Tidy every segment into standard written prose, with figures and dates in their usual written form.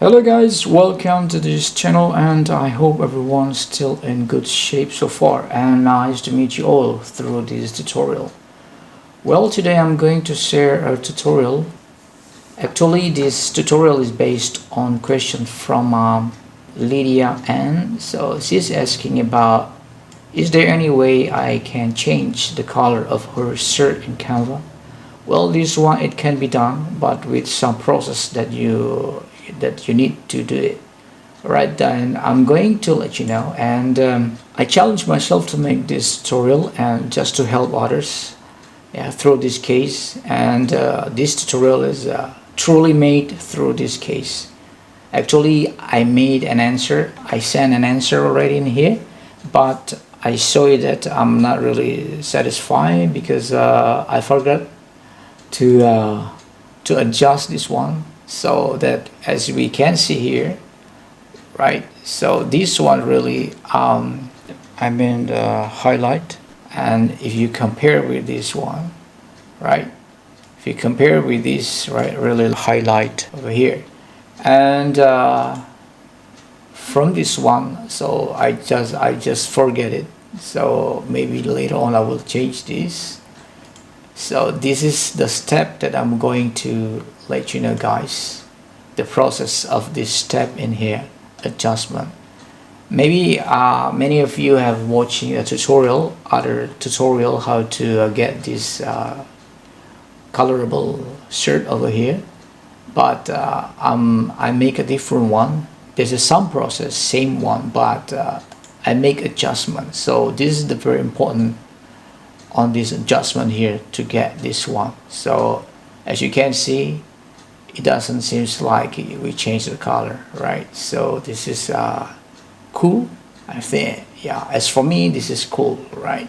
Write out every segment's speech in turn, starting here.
Hello guys, welcome to this channel and I hope everyone's still in good shape so far and nice to meet you all through this tutorial. Well, today I'm going to share a tutorial. Actually, this tutorial is based on question from Lydia Ann. So she's asking about, is there any way I can change the color of her shirt in Canva? Well, this one it can be done, but with some process that you need to do it. Alright, then I'm going to let you know, and I challenge myself to make this tutorial and just to help others through this case, and this tutorial is truly made through this case. Actually, I made an answer, I sent an answer already in here, but I saw it that I'm not really satisfied because I forgot to adjust this one, so that as we can see here, right, so this one really highlight, and if you compare with this one, right, if you compare with this, right, really highlight over here, and from this one, so I just forget it, so maybe later on I will change this. So this is the step that I'm going to let you know, guys, the process of this step in here, adjustment. Maybe many of you have watching a tutorial, other tutorial, how to get this colorable shirt over here, but I make a different one. There's some process, same one, but I make adjustments. So this is the very important on this adjustment here to get this one. So as you can see, it doesn't seem like we changed the color, right? So this is cool, I think. Yeah, as for me, this is cool, right?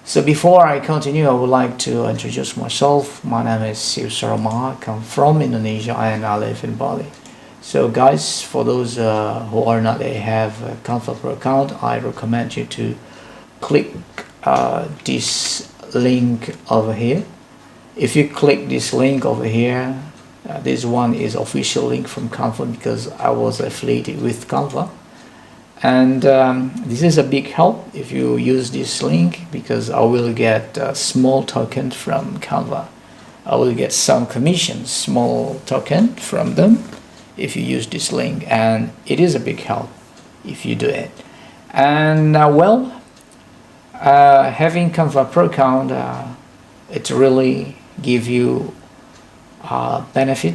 So before I continue, I would like to introduce myself. My name is Siu Sarama. I come from Indonesia and I live in Bali. So guys, for those who are not have a Canva Pro account, I recommend you to click this link over here. If you click this link over here, this one is official link from Canva because I was affiliated with Canva, and this is a big help if you use this link, because I will get a small token from Canva. I will get some commission, small token from them if you use this link, and it is a big help if you do it. And having Canva Pro account, it really give you benefit.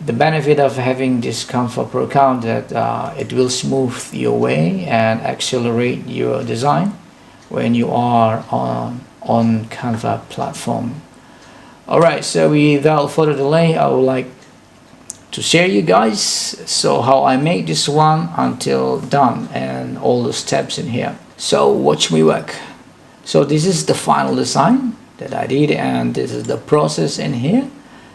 The benefit of having this Canva Pro account, that it will smooth your way and accelerate your design when you are on Canva platform. Alright, so without further delay, I would like to share you guys so how I make this one until done and all the steps in here. So watch me work. So this is the final design that I did, and this is the process in here,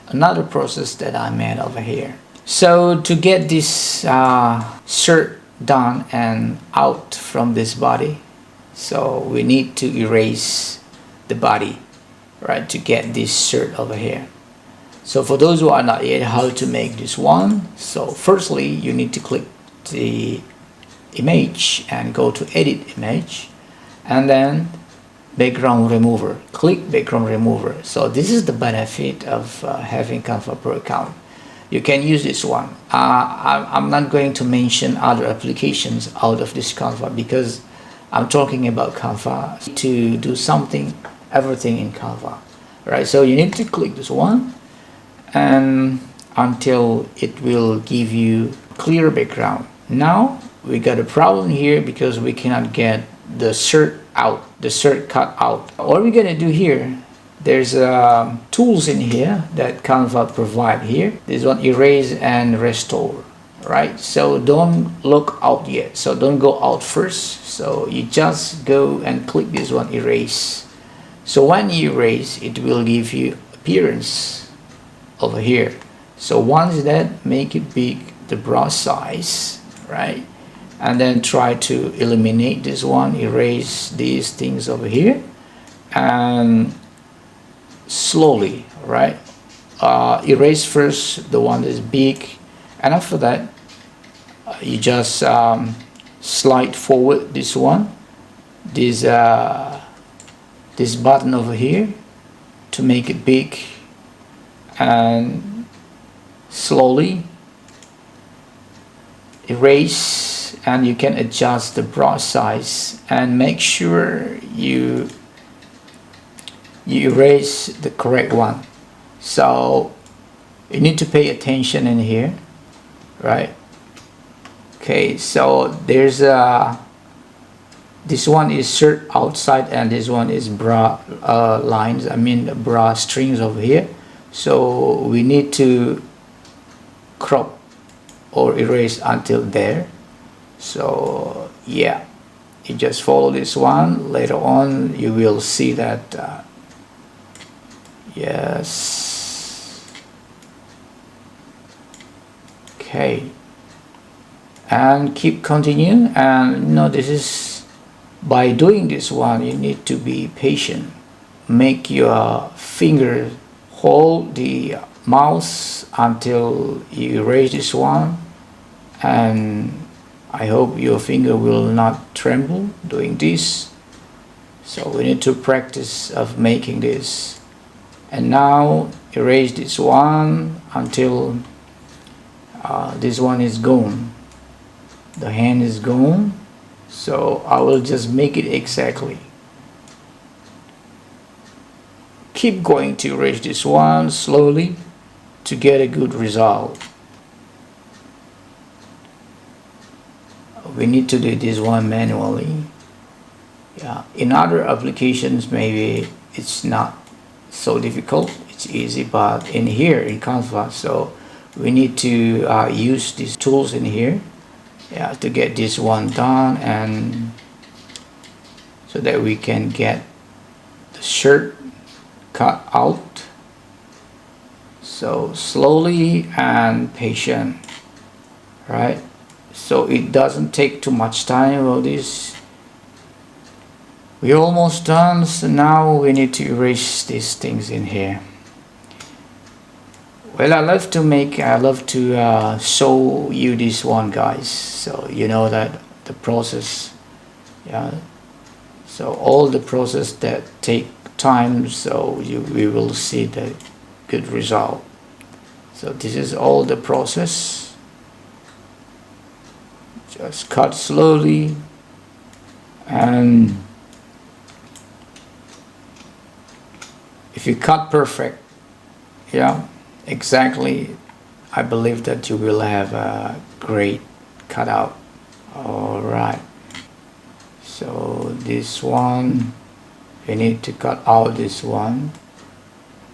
another process that I made over here. So to get this shirt done and out from this body, so we need to erase the body, right, to get this shirt over here. So for those who are not yet how to make this one, so firstly you need to click the image and go to edit image, and then background remover, click background remover. So this is the benefit of having Canva Pro account. You can use this one. I'm not going to mention other applications out of this Canva because I'm talking about Canva to do something, everything in Canva, right? So you need to click this one and until it will give you clear background. Now we got a problem here because we cannot get the shirt out, the shirt cut out. What we're gonna do here, there's tools in here that Canva provide here. This one, erase and restore, right? So don't look out yet, so don't go out first. So you just go and click this one, erase. So when you erase, it will give you appearance over here. So once that, make it big, the brush size, right? And then try to eliminate this one, erase these things over here, and slowly, right, erase first the one that's big, And after that, you just slide forward this one, this button over here, to make it big, and slowly erase, and you can adjust the brush size and make sure you erase the correct one. So you need to pay attention in here, right? Okay, so there's this one is shirt outside and this one is bra lines, I mean bra strings over here. So we need to crop or erase until there. So yeah, you just follow this one. Later on you will see that yes. Okay, and keep continue. And this is, by doing this one, you need to be patient. Make your finger hold the mouse until you erase this one, and I hope your finger will not tremble doing this. So we need to practice of making this. And now erase this one until this one is gone, the hand is gone. So I will just make it exactly. Keep going to erase this one slowly to get a good result. We need to do this one manually. Yeah, in other applications maybe it's not so difficult, it's easy, but in here in Canva, so we need to use these tools in here, yeah, to get this one done, and so that we can get the shirt cut out. So slowly and patient, right? So it doesn't take too much time. Well, this we're almost done. So now we need to erase these things in here. Well, I love to show you this one, guys, so you know that the process, yeah. So all the process that take time, so we will see the good result. So this is all the process. Just cut slowly, and if you cut perfect, yeah, exactly, I believe that you will have a great cutout. All right, so this one, we need to cut out this one,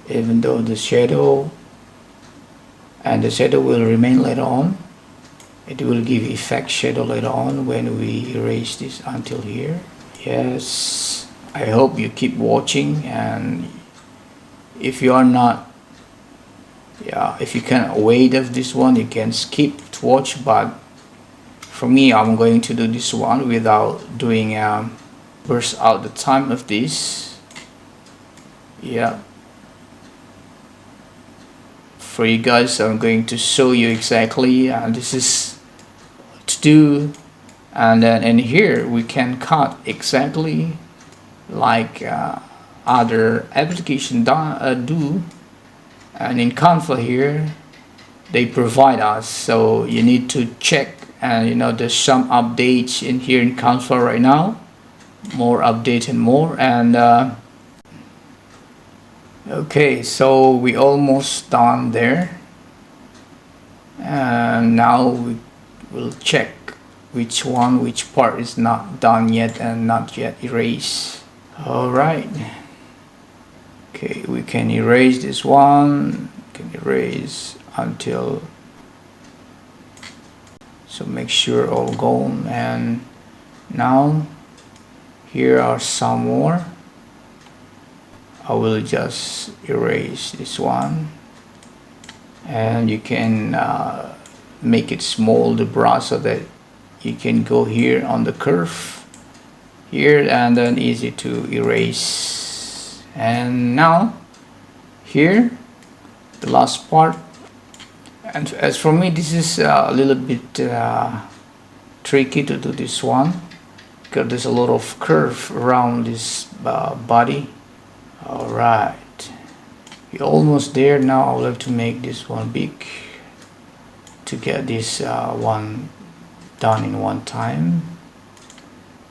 even though the shadow will remain later on. It will give effect shadow later on when we erase this until here. Yes, I hope you keep watching, and if you are not, yeah, if you can't wait of this one, you can skip to watch, but for me, I'm going to do this one without doing burst out the time of this. Yeah, for you guys, I'm going to show you exactly, and this is what to do. And then in here we can cut exactly like other application do. And in Canva here they provide us, so you need to check, and there's some updates in here in Canva right now, more updates and more. And okay, so we almost done there, and now we will check which part is not done yet and not yet erased. All right, okay, we can erase this one, can erase until, so make sure all gone. And now here are some more. I will just erase this one, and you can make it small, the brush, so that you can go here on the curve here, and then easy to erase. And now here the last part, And as for me, this is a little bit tricky to do this one, because there's a lot of curve around this body. Alright, you're almost there. Now I would like to make this one big to get this one done in one time.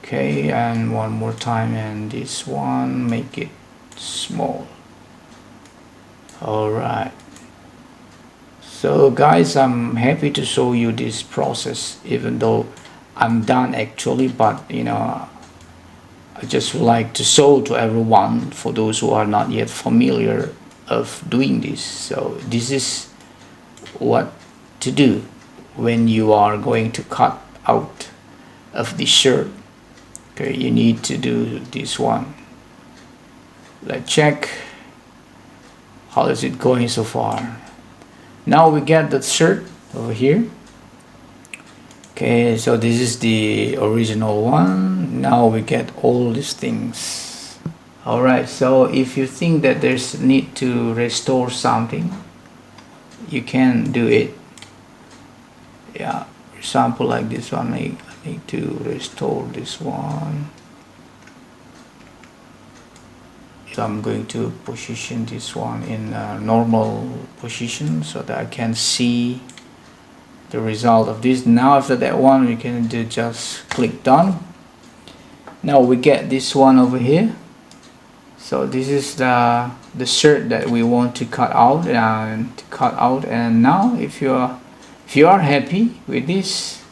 Okay, and one more time, and this one make it small. Alright, so guys, I'm happy to show you this process, even though I'm done actually, but you know, I just would like to show to everyone, for those who are not yet familiar of doing this. So this is what to do when you are going to cut out of the shirt. Okay, you need to do this one. Let's check how is it going so far. Now we get the shirt over here. Okay, so this is the original one. Now we get all these things. Alright, so if you think that there's need to restore something, you can do it. Yeah, for example, like this one, I need to restore this one. So I'm going to position this one in a normal position so that I can see the result of this. Now after that one, we can do just click done. Now we get this one over here. So this is the shirt that we want to cut out, and now if you are happy with this,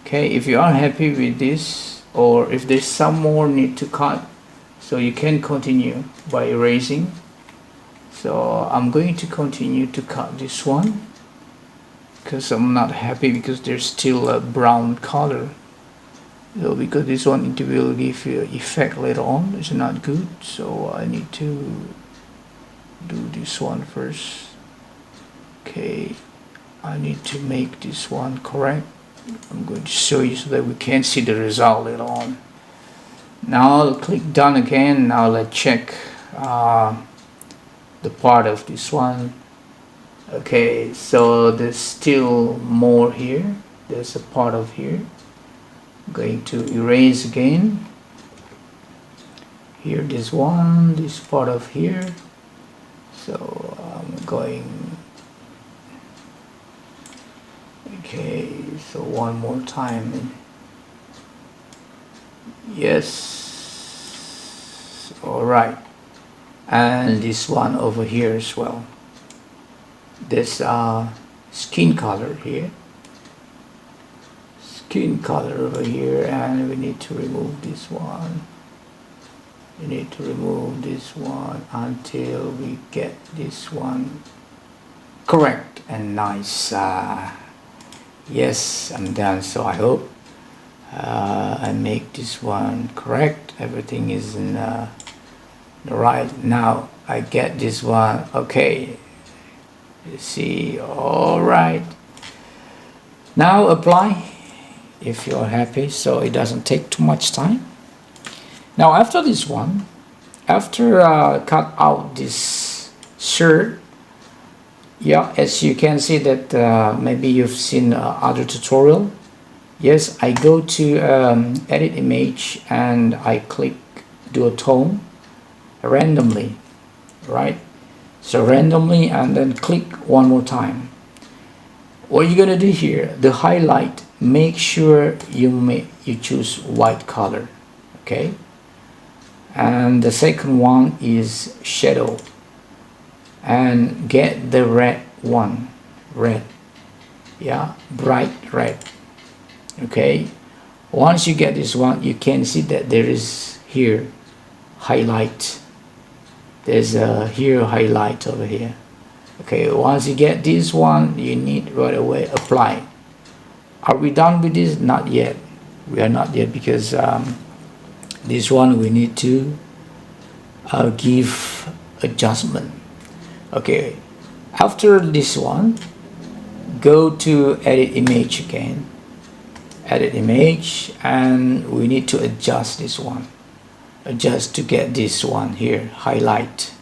okay, if you are happy with this, or if there's some more need to cut, so you can continue by erasing. So I'm going to continue to cut this one, because I'm not happy because there's still a brown color. So because this one, it will give you effect later on, it's not good. So I need to do this one first. Okay, I need to make this one correct. I'm going to show you so that we can see the result later on. Now I'll click done again. Now let's check the part of this one. Okay, so there's still more here. There's a part of here. I'm going to erase again. Here, this one, this part of here. So I'm going. Okay, so one more time. Yes. All right. And this one over here as well. This skin color here, skin color over here, and we need to remove this one. We need to remove this one until we get this one correct and nice. Yes, I'm done. So I hope I make this one correct. Everything is in the right. Now I get this one. Okay. You see, all right. Now apply if you're happy, so it doesn't take too much time. Now after this one, after cut out this shirt, yeah, as you can see that maybe you've seen other tutorial. Yes, I go to edit image and I click duotone randomly, right? So randomly, and then click one more time. What you're gonna do here, the highlight, make sure you choose white color, okay? And the second one is shadow, and get the red one, red, yeah, bright red. Okay, once you get this one, you can see that there is here highlight. There's a here highlight over here. Okay, once you get this one, you need right away apply. Are we done with this? Not yet. We are not yet, because this one we need to give adjustment. Okay, after this one, go to edit image again, edit image, and we need to adjust this one, adjust to get this one here highlight.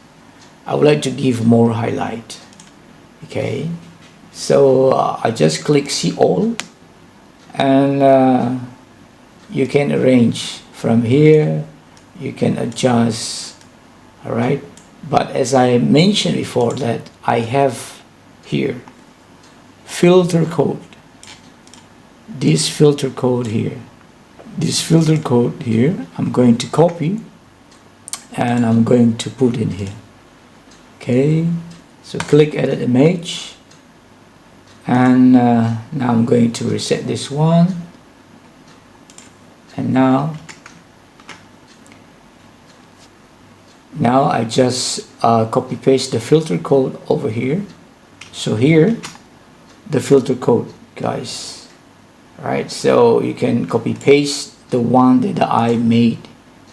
I would like to give more highlight. Okay, So I just click see all, and you can arrange from here, you can adjust. All right, but as I mentioned before, that I have here filter code, this filter code here, I'm going to copy and I'm going to put in here. Okay, so click edit image, and now I'm going to reset this one, and now I just copy paste the filter code over here. So here the filter code, guys. All right, so you can copy paste the one that I made.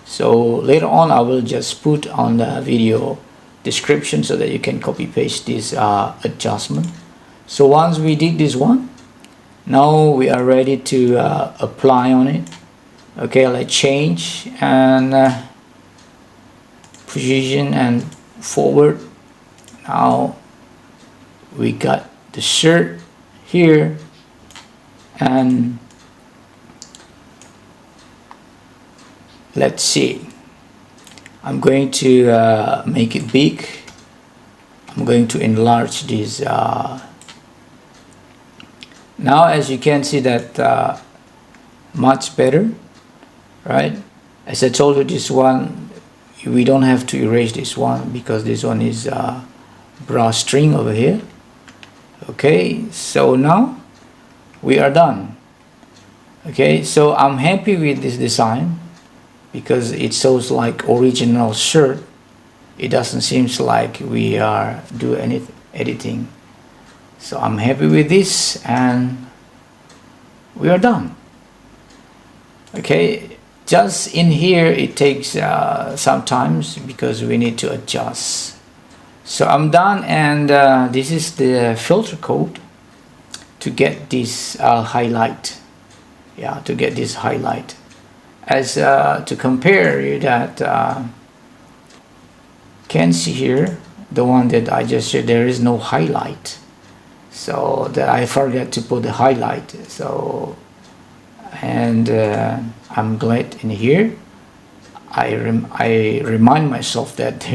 So later on I will just put on the video description so that you can copy paste this adjustment. So once we did this one, now we are ready to apply on it. Okay, let's change and position and forward. Now we got the shirt here, and let's see, I'm going to make it big. I'm going to enlarge this. Now as you can see that much better, right? As I told you, this one we don't have to erase this one because this one is bra string over here. Okay, so now we are done. Okay, so I'm happy with this design because it shows like original shirt. It doesn't seem like we are do any editing. So I'm happy with this, and we are done. Okay, just in here it takes sometimes because we need to adjust. So I'm done, and this is the filter code to get this highlight. Yeah, to get this highlight. As to compare you that can see here, the one that I just said, there is no highlight. So that I forgot to put the highlight. So and I'm glad in here I remind myself that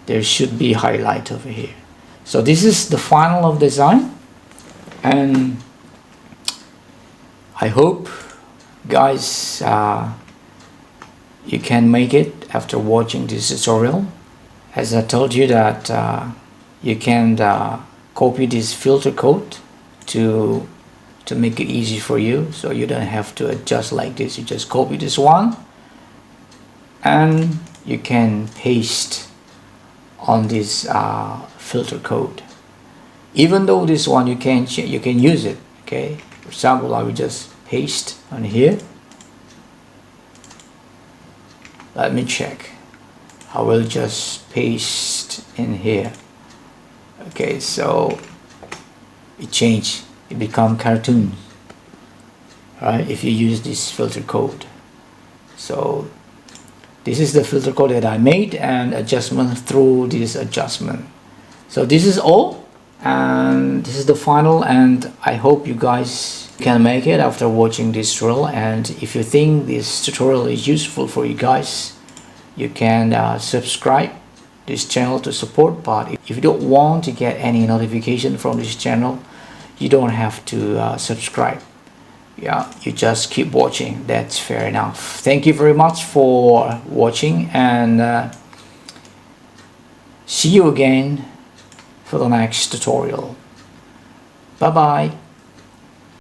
there should be highlight over here. So this is the final of design, and I hope guys you can make it after watching this tutorial. As I told you that you can copy this filter code to make it easy for you, so you don't have to adjust like this. You just copy this one and you can paste on this filter code. Even though this one you can use it. Okay, for example, I will just paste on here. Let me check. I will just paste in here. Okay, so it changed. It become cartoon. Right? If you use this filter code. So this is the filter code that I made, and adjustment through this adjustment. So this is all, and this is the final, and I hope you guys can make it after watching this tutorial. And if you think this tutorial is useful for you guys, you can subscribe this channel to support. But if you don't want to get any notification from this channel, you don't have to subscribe. Yeah, you just keep watching. That's fair enough. Thank you very much for watching, and see you again for the next tutorial. Bye bye.